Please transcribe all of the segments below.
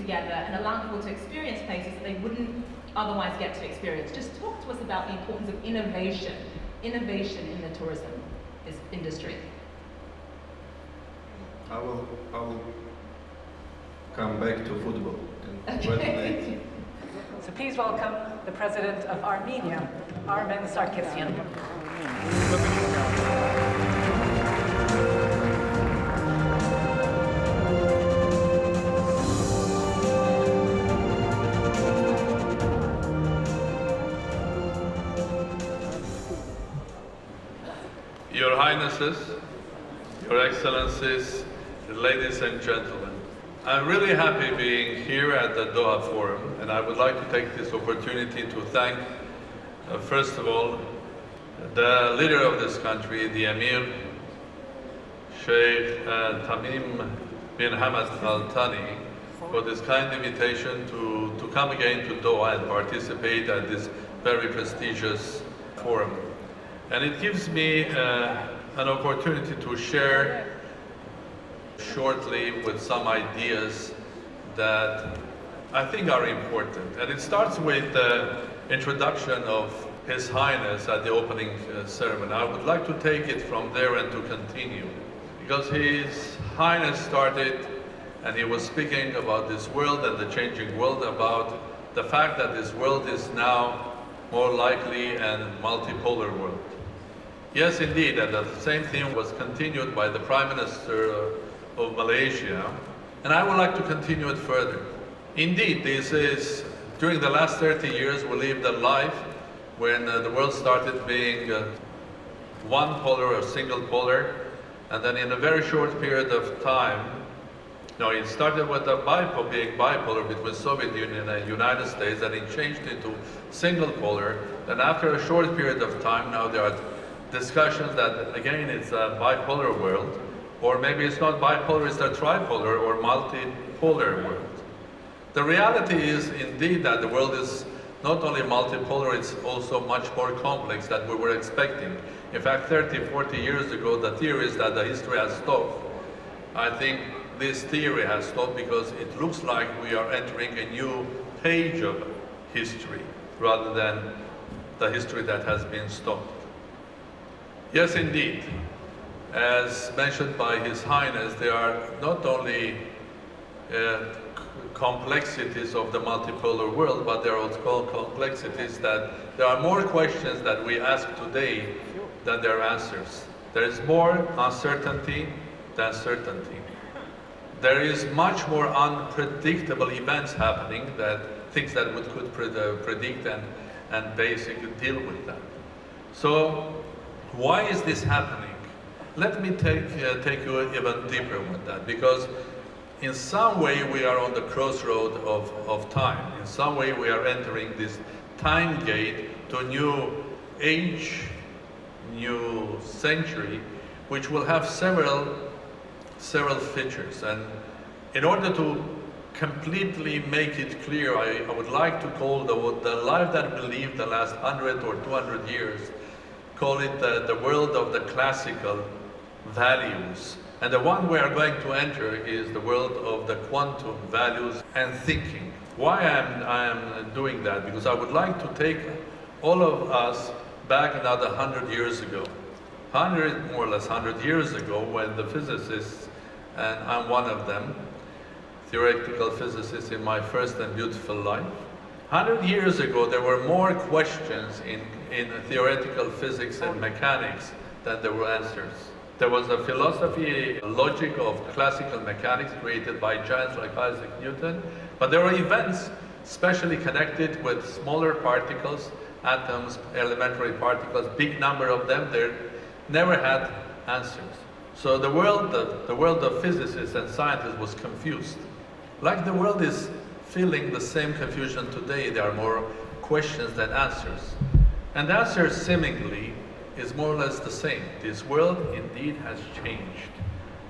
together and allowing people to experience places that they wouldn't otherwise get to experience. Just talk to us about the importance of innovation in the tourism industry. I will come back to football. Okay. So please welcome the President of Armenia, Armen Sargsyan. Your Highnesses, Your Excellencies, ladies and gentlemen, I'm really happy being here at the Doha Forum, and I would like to take this opportunity to thank, first of all, the leader of this country, the Emir, Sheikh Tamim bin Hamad Al Thani, for this kind invitation to come again to Doha and participate at this very prestigious forum. And it gives me an opportunity to share shortly with some ideas that I think are important. And it starts with the introduction of His Highness at the opening ceremony. I would like to take it from there and to continue, because His Highness started and he was speaking about this world and the changing world, about the fact that this world is now more likely a multipolar world. Yes, indeed, and the same theme was continued by the Prime Minister of Malaysia, and I would like to continue it further. Indeed, this is, during the last 30 years, we lived a life when the world started being one polar or single polar, and then in a very short period of time, it started with being bipolar between Soviet Union and United States, and it changed into single polar. Then after a short period of time, now there are discussions that again it's a bipolar world, or maybe it's not bipolar, it's a tripolar or multipolar world. The reality is indeed that the world is not only multipolar, it's also much more complex than we were expecting. In fact, 30, 40 years ago, the theory is that the history has stopped. I think this theory has stopped because it looks like we are entering a new page of history rather than the history that has been stopped. Yes, indeed. As mentioned by His Highness, there are not only complexities of the multipolar world, but there are also complexities that there are more questions that we ask today than there are answers. There is more uncertainty than certainty. There is much more unpredictable events happening, things that we could predict and basically deal with them. So, why is this happening? Let me take you even deeper with that, because in some way we are on the crossroad of time. In some way we are entering this time gate to a new age, new century, which will have several features. And in order to completely make it clear, I would like to call the life that we lived the last 100 or 200 years, call it the world of the classical values. And the one we are going to enter is the world of the quantum values and thinking. Why I am doing that? Because I would like to take all of us back another 100 years ago. More or less 100 years ago, when the physicists, and I'm one of them, theoretical physicist in my first and beautiful life. 100 years ago, there were more questions in theoretical physics and mechanics than there were answers. There was a philosophy, a logic of classical mechanics created by giants like Isaac Newton, but there were events specially connected with smaller particles, atoms, elementary particles, big number of them, they never had answers. So the world of physicists and scientists was confused. Like the world is feeling the same confusion today, there are more questions than answers. And the answer seemingly is more or less the same. This world indeed has changed.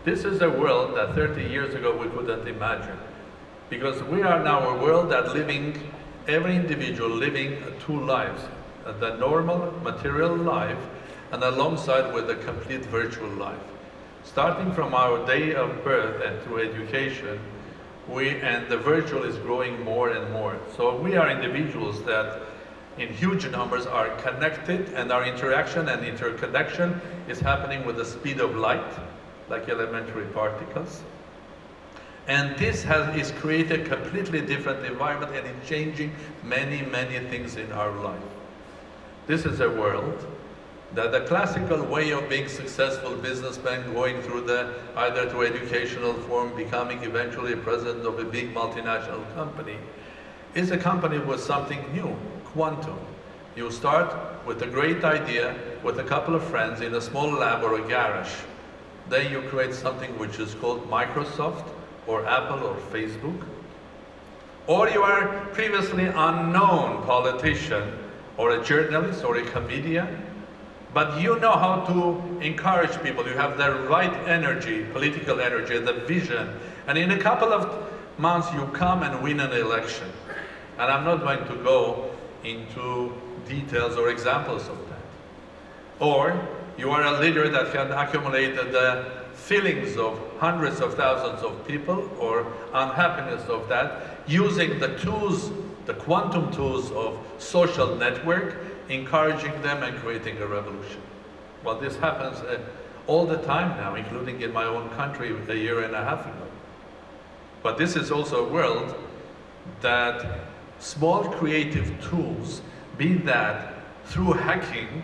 This is a world that 30 years ago we couldn't imagine. Because we are now a world that every individual living two lives. The normal material life and alongside with a complete virtual life. Starting from our day of birth and through education, and the virtual is growing more and more. So we are individuals that in huge numbers are connected, and our interaction and interconnection is happening with the speed of light, like elementary particles. And this is created a completely different environment, and it's changing many, many things in our life. This is a world that the classical way of being successful businessman, going through either through educational form, becoming eventually president of a big multinational company, is a company with something new, quantum. You start with a great idea with a couple of friends in a small lab or a garage. Then you create something which is called Microsoft or Apple or Facebook. Or you are previously unknown politician or a journalist or a comedian, but you know how to encourage people. You have the right energy, political energy, the vision, and in a couple of months you come and win an election. And I'm not going to go into details or examples of that. Or you are a leader that can accumulate the feelings of hundreds of thousands of people or unhappiness of that using the tools, the quantum tools of social network, encouraging them and creating a revolution. Well, this happens all the time now, including in my own country a year and a half ago. But this is also a world that small creative tools, be that through hacking,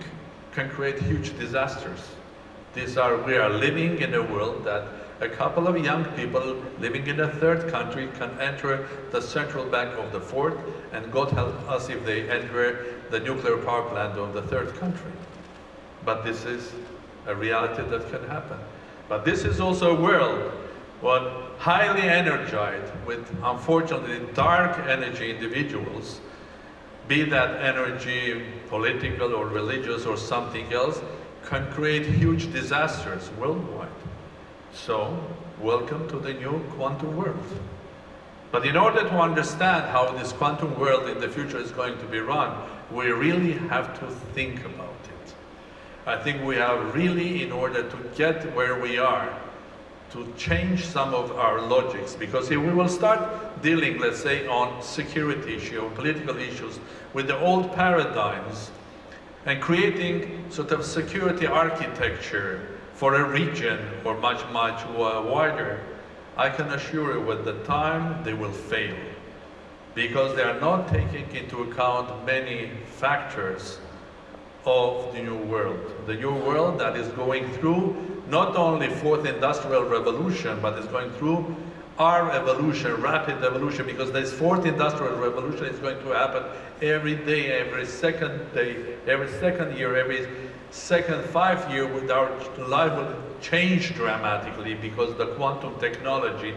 can create huge disasters. We are living in a world that a couple of young people living in a third country can enter the central bank of the fourth, and God help us if they enter the nuclear power plant of the third country. But this is a reality that can happen. But this is also a world what highly energized with, unfortunately, dark energy individuals, be that energy political or religious or something else, can create huge disasters worldwide. So, welcome to the new quantum world. But in order to understand how this quantum world in the future is going to be run, we really have to think about it. I think we have really, in order to get where we are, to change some of our logics, because if we will start dealing, let's say, on security issues or political issues with the old paradigms and creating sort of security architecture for a region or much wider, I can assure you with the time they will fail, because they are not taking into account many factors of the new world. The new world that is going through not only fourth industrial revolution, but is going through our evolution, rapid evolution, because this fourth industrial revolution is going to happen every day, every second year, every second 5 year, with our life will change dramatically, because the quantum technology,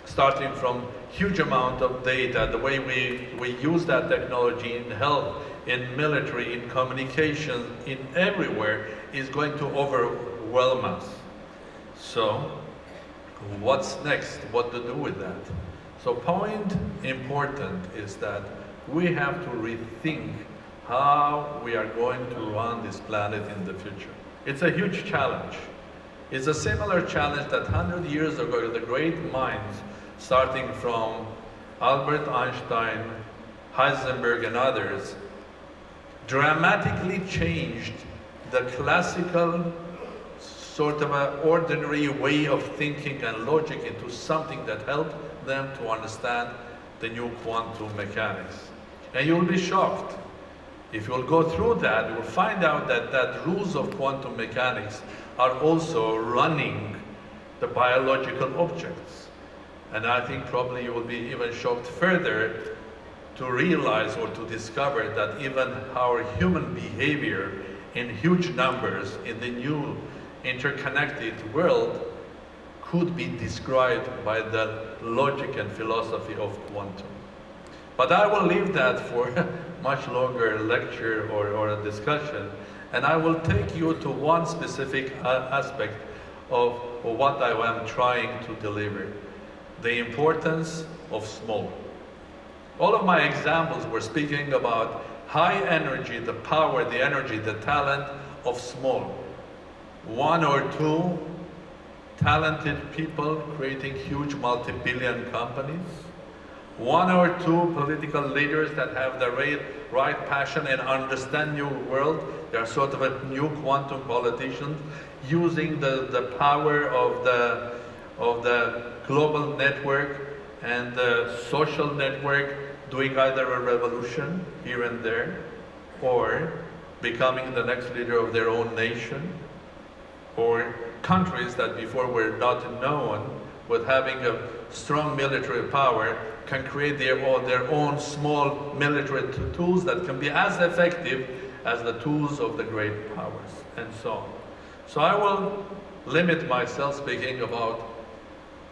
starting from huge amount of data, the way we use that technology in health, in military, in communication, in everywhere, is going to overwhelm us. So, what's next? What to do with that? So, point important is that we have to rethink how we are going to run this planet in the future. It's a huge challenge. It's a similar challenge that 100 years ago, the great minds, starting from Albert Einstein, Heisenberg, and others, dramatically changed the classical sort of an ordinary way of thinking and logic into something that helped them to understand the new quantum mechanics. And you'll be shocked. If you'll go through that, you will find out that rules of quantum mechanics are also running the biological objects. And I think probably you will be even shocked further to realize or to discover that even our human behavior in huge numbers in the new interconnected world could be described by the logic and philosophy of quantum. But I will leave that for a much longer lecture or a discussion, and I will take you to one specific aspect of what I am trying to deliver: the importance of small. All of my examples were speaking about high energy, the power, the energy, the talent of small. 1 or 2 talented people creating huge multi-billion companies, one or two political leaders that have the right passion and understand new world. They are sort of a new quantum politicians using the power of the global network and the social network, doing either a revolution here and there, or becoming the next leader of their own nation, or countries that before were not known, with having a strong military power, can create their own small military tools that can be as effective as the tools of the great powers, and so on. So I will limit myself speaking about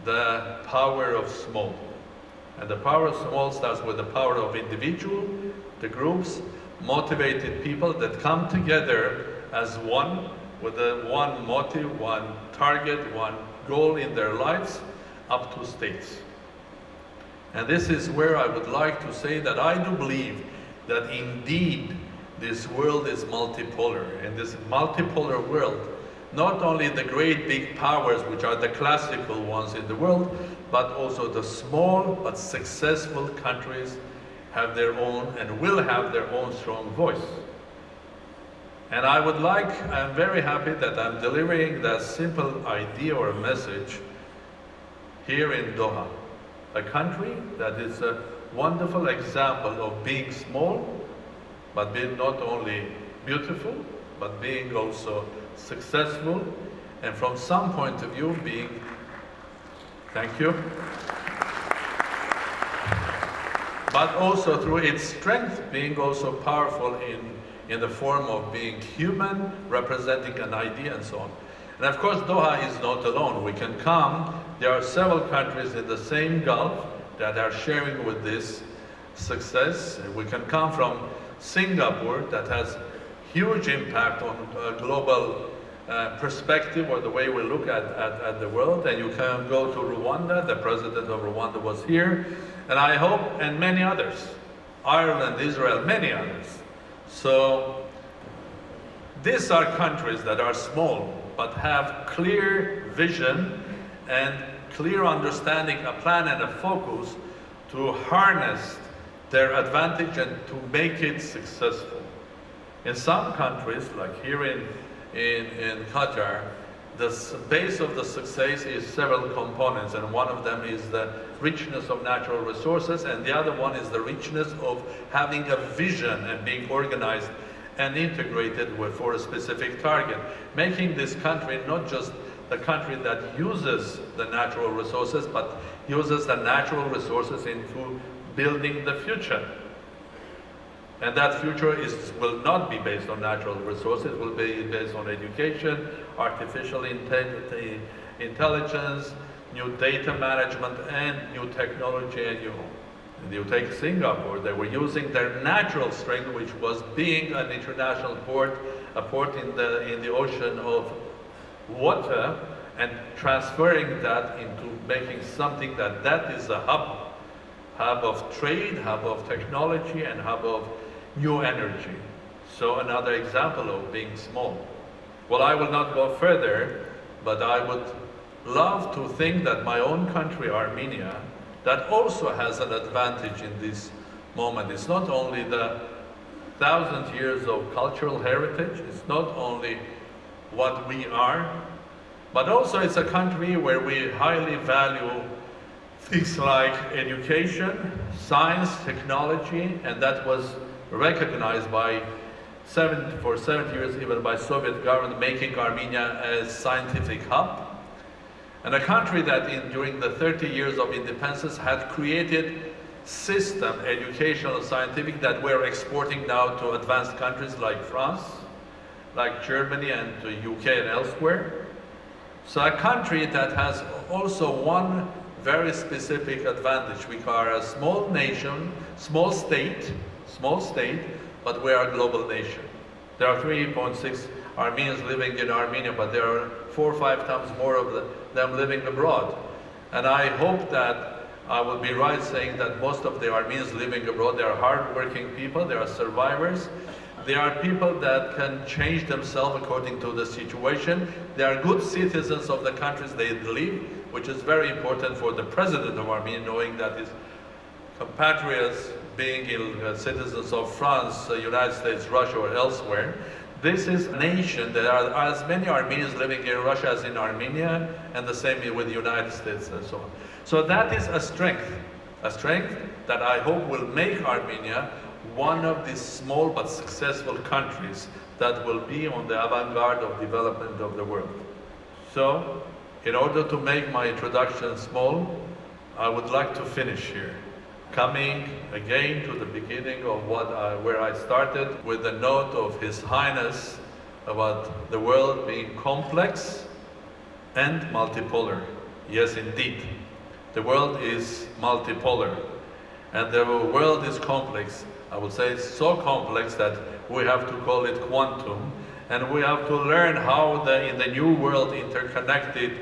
the power of small. And the power of small starts with the power of individual, the groups, motivated people that come together as one, with one motive, one target, one goal in their lives, up to states. And this is where I would like to say that I do believe that indeed this world is multipolar. In this multipolar world, not only the great big powers, which are the classical ones in the world, but also the small but successful countries have their own and will have their own strong voice. And I'm very happy that I'm delivering that simple idea or message here in Doha, a country that is a wonderful example of being small, but being not only beautiful, but being also successful, and from some point of view being, thank you, but also through its strength being also powerful in the form of being human, representing an idea and so on. And of course Doha is not alone. We can come, there are several countries in the same Gulf that are sharing with this success. We can come from Singapore that has huge impact on global perspective or the way we look at the world. And you can go to Rwanda, the president of Rwanda was here, and I hope, and many others, Ireland, Israel, many others. So these are countries that are small, but have clear vision and clear understanding, a plan and a focus to harness their advantage and to make it successful. In some countries, like here in Qatar, the base of the success is several components, and one of them is the richness of natural resources, and the other one is the richness of having a vision and being organized and integrated for a specific target, making this country not just the country that uses the natural resources, but uses the natural resources into building the future. And that future will not be based on natural resources, it will be based on education, artificial intelligence, new data management, and new technology. And you take Singapore, they were using their natural strength, which was being an international port, a port in the ocean of water, and transferring that into making something that is a hub of trade, hub of technology, and hub of new energy. So another example of being small. Well, I will not go further, but I would love to think that my own country, Armenia, that also has an advantage in this moment. It's not only the 1,000 years of cultural heritage, it's not only what we are, but also it's a country where we highly value things like education, science, technology, and that was recognized for 70 years even by Soviet government, making Armenia a scientific hub. And a country that during the 30 years of independence had created system, educational, scientific, that we're exporting now to advanced countries like France, like Germany and the UK and elsewhere. So a country that has also one very specific advantage. We are a small nation, small state, but we are a global nation. There are 3.6 Armenians living in Armenia, but there are 4 or 5 times more of them living abroad. And I hope that I will be right saying that most of the Armenians living abroad, they are hard-working people, they are survivors. they are people that can change themselves according to the situation. They are good citizens of the countries they live, which is very important for the president of Armenia, knowing that his compatriots being citizens of France, United States, Russia, or elsewhere. This is a nation. There are as many Armenians living in Russia as in Armenia, and the same with the United States and so on. So that is a strength that I hope will make Armenia one of these small but successful countries that will be on the avant-garde of development of the world. So, in order to make my introduction small, I would like to finish here, coming again to the beginning of where I started, with the note of His Highness about the world being complex and multipolar. Yes, indeed, the world is multipolar, and the world is complex. I would say it's so complex that we have to call it quantum, and we have to learn how in the new world, interconnected,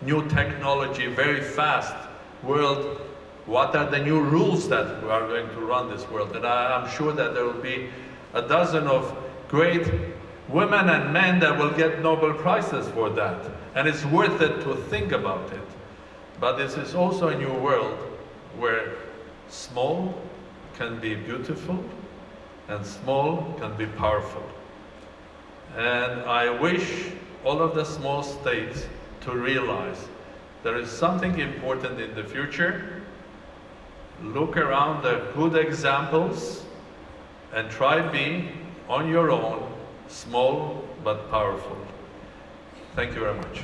new technology, very fast world, what are the new rules that are going to run this world. And I'm sure that there will be a dozen of great women and men that will get Nobel Prizes for that. And it's worth it to think about it. But this is also a new world where small can be beautiful and small can be powerful. And I wish all of the small states to realize there is something important in the future. Look around the good examples and try being on your own, small but powerful. Thank you very much.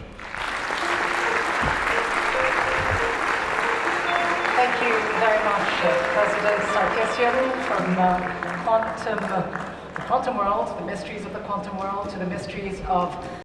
Thank you very much, President Sargsyan, from the quantum world, the mysteries of the quantum world, to the mysteries of